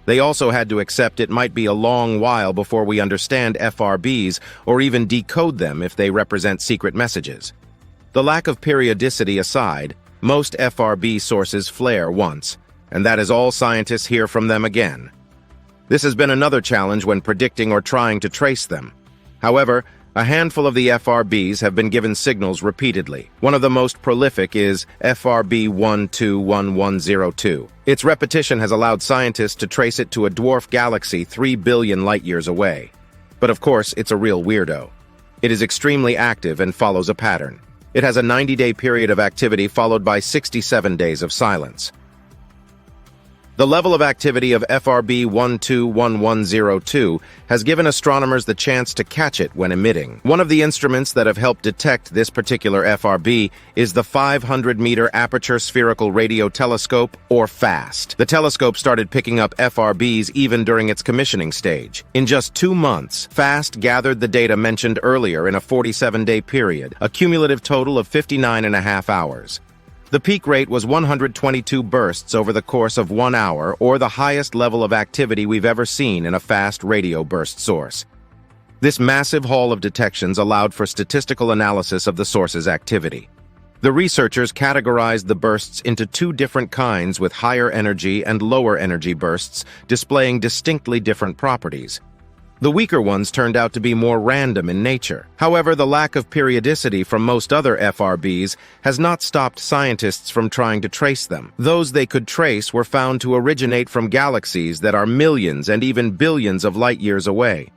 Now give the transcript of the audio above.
They also had to accept it might be a long while before we understand FRBs or even decode them if they represent secret messages. The lack of periodicity aside, most FRB sources flare once, and that is all scientists hear from them again. This has been another challenge when predicting or trying to trace them. However, a handful of the FRBs have been given signals repeatedly. One of the most prolific is FRB 121102. Its repetition has allowed scientists to trace it to a dwarf galaxy 3 billion light-years away. But of course, it's a real weirdo. It is extremely active and follows a pattern. It has a 90-day period of activity followed by 67 days of silence. The level of activity of FRB 121102 has given astronomers the chance to catch it when emitting. One of the instruments that have helped detect this particular FRB is the 500-meter Aperture Spherical Radio Telescope, or FAST. The telescope started picking up FRBs even during its commissioning stage. In just 2 months, FAST gathered the data mentioned earlier in a 47-day period, a cumulative total of 59.5 hours. The peak rate was 122 bursts over the course of 1 hour, or the highest level of activity we've ever seen in a fast radio burst source. This massive haul of detections allowed for statistical analysis of the source's activity. The researchers categorized the bursts into 2 different kinds with higher energy and lower energy bursts, displaying distinctly different properties. The weaker ones turned out to be more random in nature. However, the lack of periodicity from most other FRBs has not stopped scientists from trying to trace them. Those they could trace were found to originate from galaxies that are millions and even billions of light-years away.